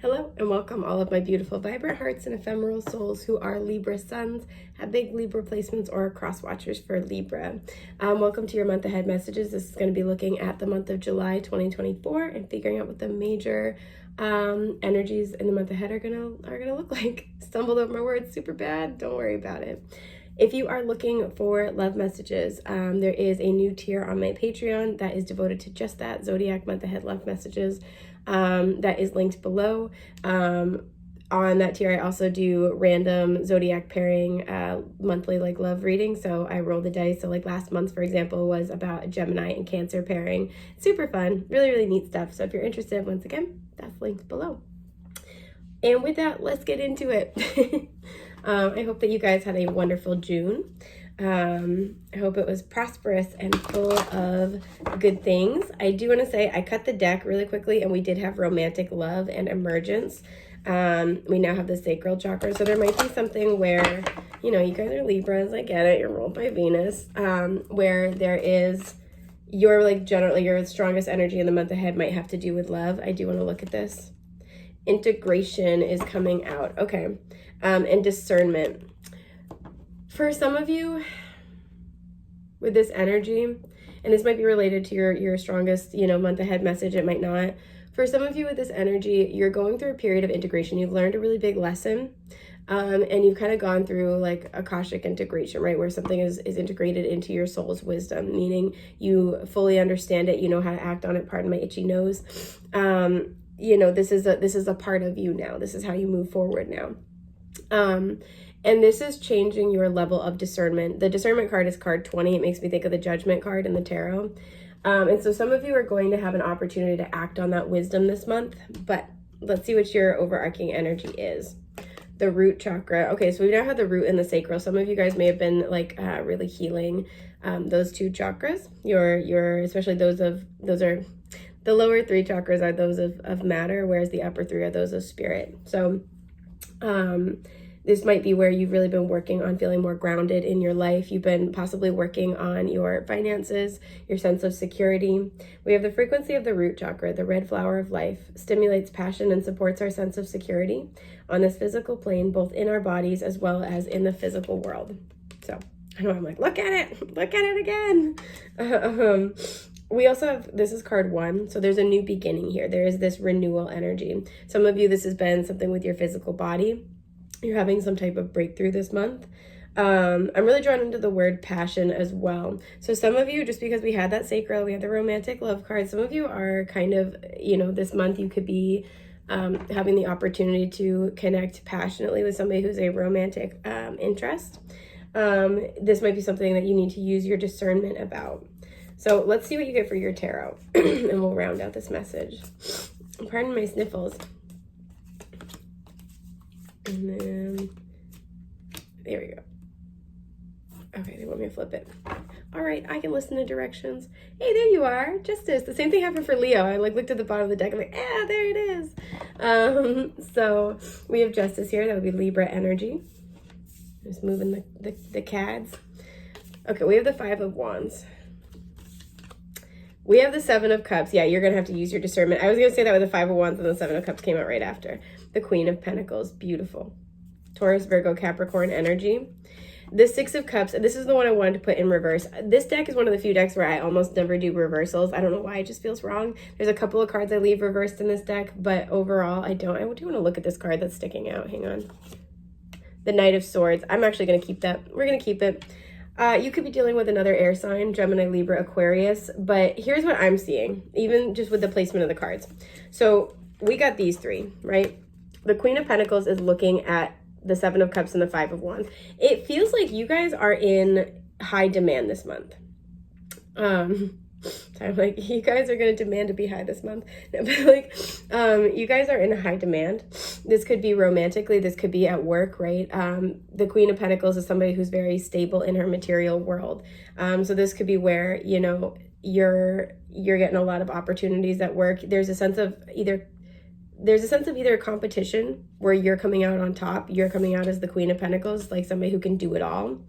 Hello and welcome all of my beautiful vibrant hearts and ephemeral souls who are Libra suns, have big Libra placements, or are cross watchers for Libra. Welcome to your month ahead messages. This is going to be looking at the month of July 2024 and figuring out what the major energies in the month ahead are gonna look like. Stumbled over my words super bad. Don't worry about it. If you are looking for love messages, there is a new tier on my Patreon that is devoted to just that, Zodiac month ahead love messages. That is linked below. On that tier, I also do random zodiac pairing monthly love reading. So I roll the dice. So last month, for example, was about a Gemini and Cancer pairing. Super fun, really neat stuff. So if you're interested, once again, that's linked below. And with that, let's get into it. I hope that you guys had a wonderful June. I hope it was prosperous and full of good things. I do want to say I cut the deck really quickly and we did have romantic love and emergence. We now have the sacral chakra. So there might be something where, you guys are Libras, I get it, you're ruled by Venus, where there is generally your strongest energy in the month ahead might have to do with love. I do want to look at this. Integration is coming out. Okay. And discernment. For some of you with this energy, and this might be related to your strongest, month ahead message, it might not. For some of you with this energy, you're going through a period of integration. You've learned a really big lesson, and you've kind of gone through Akashic integration, right? Where something is integrated into your soul's wisdom, meaning you fully understand it, you know how to act on it, pardon my itchy nose. This is a part of you now. This is how you move forward now. And this is changing your level of discernment. The discernment card is card 20. It makes me think of the judgment card in the tarot. And so some of you are going to have an opportunity to act on that wisdom this month, but let's see what your overarching energy is. The root chakra. Okay, so we now have the root and the sacral. Some of you guys may have been really healing those two chakras. Your especially those are the lower three chakras are those of matter, whereas the upper three are those of spirit. So this might be where you've really been working on feeling more grounded in your life. You've been possibly working on your finances, your sense of security. We have the frequency of the root chakra, the red flower of life, stimulates passion and supports our sense of security on this physical plane, both in our bodies as well as in the physical world. So I know I'm look at it again. We also have, this is card 1. So there's a new beginning here. There is this renewal energy. Some of you, this has been something with your physical body. You're having some type of breakthrough this month. I'm really drawn into the word passion as well. So some of you, just because we had that sacral, we had the romantic love card, some of you are kind of, this month you could be having the opportunity to connect passionately with somebody who's a romantic interest. This might be something that you need to use your discernment about. So let's see what you get for your tarot, and we'll round out this message. Pardon my sniffles. And then, there we go. Okay, they want me to flip it. All right, I can listen to directions. Hey, there you are, Justice. The same thing happened for Leo. I looked at the bottom of the deck. I'm there it is. So we have Justice here. That would be Libra energy. Just moving the cads. Okay, we have the 5 of Wands. We have the 7 of Cups. Yeah, you're going to have to use your discernment. I was going to say that with the 5 of Wands and the 7 of Cups came out right after. The Queen of Pentacles. Beautiful. Taurus, Virgo, Capricorn energy. The 6 of Cups. This is the one I wanted to put in reverse. This deck is one of the few decks where I almost never do reversals. I don't know why. It just feels wrong. There's a couple of cards I leave reversed in this deck, but overall, I don't. I do want to look at this card that's sticking out. Hang on. The Knight of Swords. I'm actually going to keep that. We're going to keep it. You could be dealing with another air sign, Gemini, Libra, Aquarius, but here's what I'm seeing, even just with the placement of the cards. So we got these 3, right? The Queen of Pentacles is looking at the 7 of Cups and the 5 of Wands. It feels like you guys are in high demand this month. So I'm you guys are going to demand to be high this month. No, but you guys are in high demand. This could be romantically, this could be at work, right? The Queen of Pentacles is somebody who's very stable in her material world. So this could be where, you're getting a lot of opportunities at work. There's a sense of either competition where you're coming out on top, you're coming out as the Queen of Pentacles, like somebody who can do it all.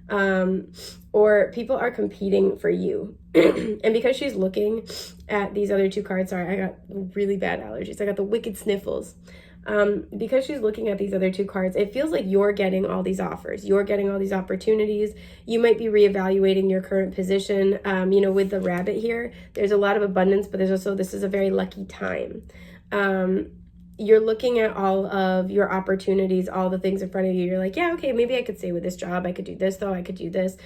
or people are competing for you. And because she's looking at these other two cards, sorry, I got really bad allergies. I got the wicked sniffles. Because she's looking at these other two cards, it feels like you're getting all these offers. You're getting all these opportunities. You might be reevaluating your current position. With the rabbit here, there's a lot of abundance, but there's also, this is a very lucky time. You're looking at all of your opportunities, all the things in front of you. You're like, yeah, okay, maybe I could stay with this job. I could do this though. I could do this.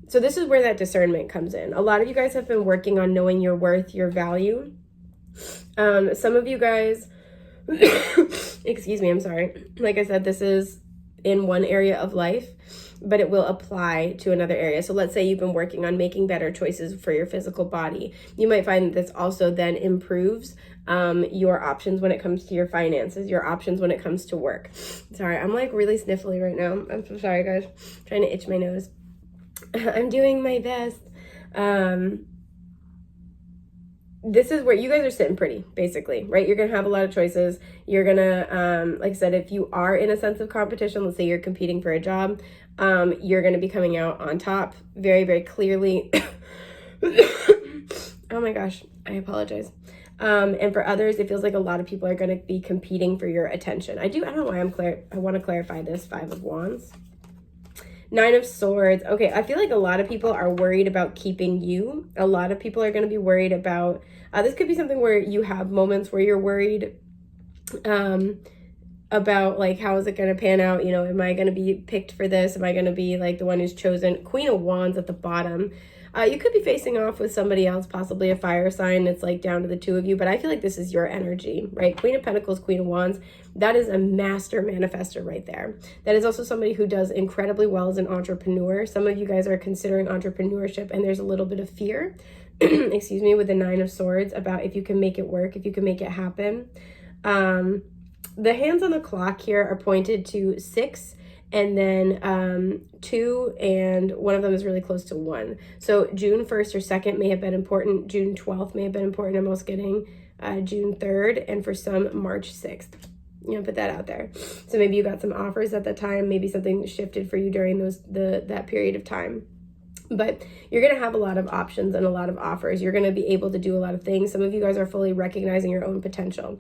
So this is where that discernment comes in. A lot of you guys have been working on knowing your worth, your value. Some of you guys, excuse me, I'm sorry. Like I said, this is in one area of life, but it will apply to another area. So let's say you've been working on making better choices for your physical body. You might find that this also then improves your options when it comes to your finances, your options when it comes to work. Sorry, I'm like really sniffly right now. I'm so sorry, guys. I'm trying to itch my nose. I'm doing my best. This is where you guys are sitting pretty, basically, right? You're going to have a lot of choices. You're going to, like I said, if you are in a sense of competition, let's say you're competing for a job, you're going to be coming out on top very, very clearly. Oh my gosh, I apologize. And for others, it feels like a lot of people are going to be competing for your attention. I don't know why I want to clarify this. 5 of Wands. 9 of Swords. Okay, I feel like a lot of people are worried about keeping you. A lot of people are going to be worried about, this could be something where you have moments where you're worried about like, how is it going to pan out? Am I going to be picked for this? Am I going to be like the one who's chosen? Queen of Wands at the bottom. You could be facing off with somebody else, possibly a fire sign. It's like down to the two of you, but I feel like this is your energy, right? Queen of Pentacles, Queen of Wands. That is a master manifester right there. That is also somebody who does incredibly well as an entrepreneur. Some of you guys are considering entrepreneurship and there's a little bit of fear, excuse me, with the 9 of Swords about if you can make it work, if you can make it happen. The hands on the clock here are pointed to 6 and then 2, and one of them is really close to 1. So June 1st or 2nd may have been important. June 12th may have been important. I'm also getting June 3rd, and for some, March 6th. Put that out there. So maybe you got some offers at that time. Maybe something shifted for you during that period of time. But you're going to have a lot of options and a lot of offers. You're going to be able to do a lot of things. Some of you guys are fully recognizing your own potential.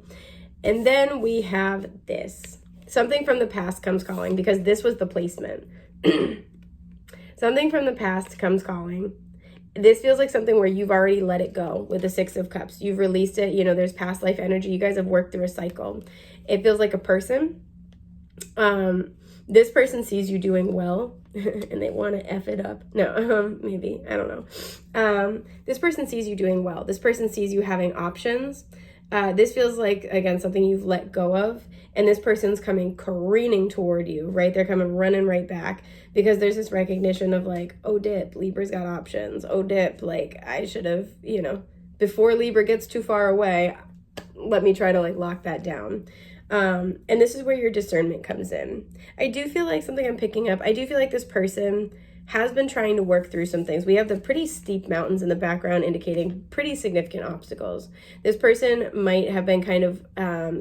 And then we have this. Something from the past comes calling, because this was the placement. Something from the past comes calling. This feels like something where you've already let it go with the 6 of Cups. You've released it. There's past life energy. You guys have worked through a cycle. It feels like a person. This person sees you doing well and they want to F it up. No, maybe. I don't know. This person sees you doing well. This person sees you having options. This feels like, again, something you've let go of, and this person's coming careening toward you, right? They're coming running right back, because there's this recognition of like, oh dip, Libra's got options. Oh dip, like I should have, before Libra gets too far away, let me try to like lock that down. And this is where your discernment comes in. I do feel like something I'm picking up. I do feel like this person has been trying to work through some things. We have the pretty steep mountains in the background indicating pretty significant obstacles. This person might have been kind of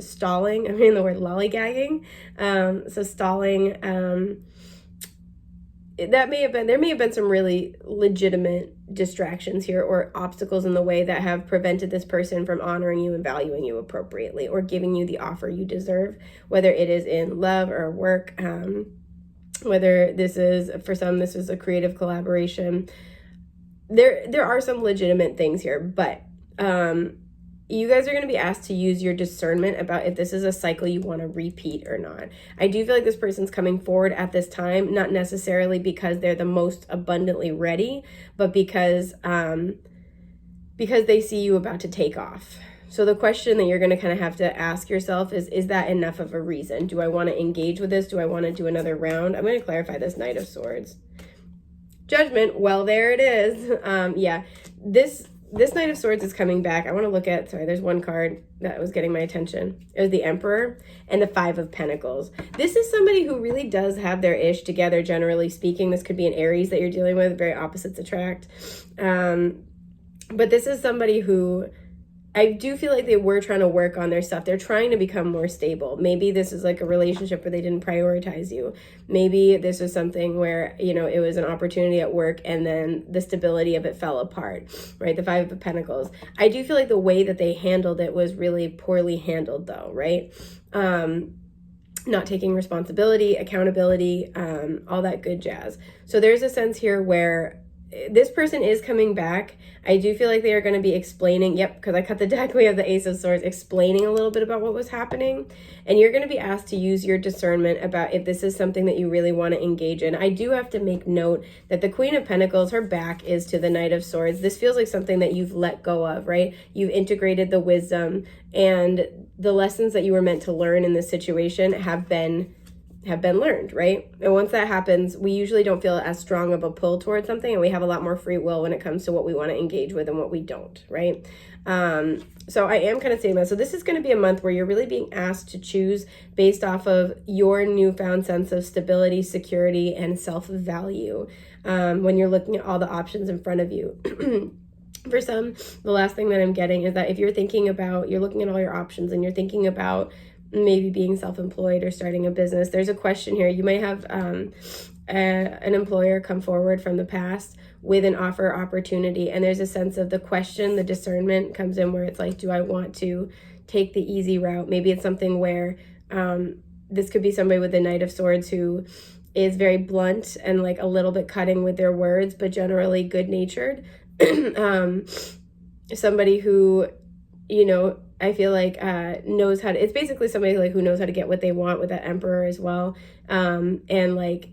stalling. I mean, the word lollygagging. So stalling, there may have been some really legitimate distractions here or obstacles in the way that have prevented this person from honoring you and valuing you appropriately, or giving you the offer you deserve, whether it is in love or work, whether this is, for some, this is a creative collaboration. There are some legitimate things here, but you guys are going to be asked to use your discernment about if this is a cycle you want to repeat or not. I do feel like this person's coming forward at this time, not necessarily because they're the most abundantly ready, but because they see you about to take off. So the question that you're going to kind of have to ask yourself is that enough of a reason? Do I want to engage with this? Do I want to do another round? I'm going to clarify this Knight of Swords. Judgment. Well, there it is. Yeah, this Knight of Swords is coming back. I want to look at, sorry, there's one card that was getting my attention. It was the Emperor and the 5 of Pentacles. This is somebody who really does have their ish together, generally speaking. This could be an Aries that you're dealing with. Very opposites attract. But this is somebody who I do feel like they were trying to work on their stuff. They're trying to become more stable. Maybe this is like a relationship where they didn't prioritize you. Maybe this was something where, you know, it was an opportunity at work and then the stability of it fell apart, right? The Five of Pentacles. I do feel like the way that they handled it was really poorly handled though, right? Not taking responsibility, accountability, all that good jazz. So there's a sense here where this person is coming back. I do feel like they are going to be explaining, yep, because I cut the deck, we have the Ace of Swords, explaining a little bit about what was happening. And you're going to be asked to use your discernment about if this is something that you really want to engage in. I do have to make note that the Queen of Pentacles, her back is to the Knight of Swords. This feels like something that you've let go of, right? You've integrated the wisdom and the lessons that you were meant to learn in this situation have been learned, right? And once that happens, we usually don't feel as strong of a pull towards something, and we have a lot more free will when it comes to what we want to engage with and what we don't, right? So I am kind of saying that. So this is going to be a month where you're really being asked to choose based off of your newfound sense of stability, security, and self-value when you're looking at all the options in front of you. For some, the last thing that I'm getting is that if you're thinking about, you're looking at all your options and you're thinking about maybe being self-employed or starting a business, there's a question here. You might have an employer come forward from the past with an offer opportunity, and there's a sense of the question, the discernment comes in where it's like, do I want to take the easy route? Maybe it's something where this could be somebody with the Knight of Swords who is very blunt and like a little bit cutting with their words, but generally good-natured. Somebody who, you know, I feel like knows how to, it's basically somebody like who knows how to get what they want with that Emperor as well, and like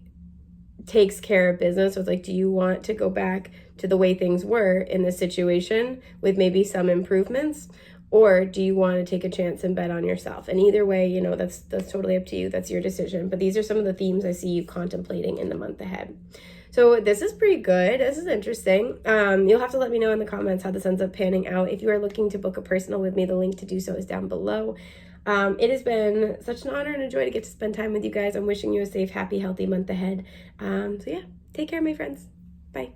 takes care of business. So it's like, do you want to go back to the way things were in this situation with maybe some improvements, or do you want to take a chance and bet on yourself? And either way, you know, that's totally up to you. That's your decision. But these are some of the themes I see you contemplating in the month ahead. So this is pretty good. This is interesting. You'll have to let me know in the comments how this ends up panning out. If you are looking to book a personal with me, the link to do so is down below. It has been such an honor and a joy to get to spend time with you guys. I'm wishing you a safe, happy, healthy month ahead. So yeah, take care, my friends. Bye.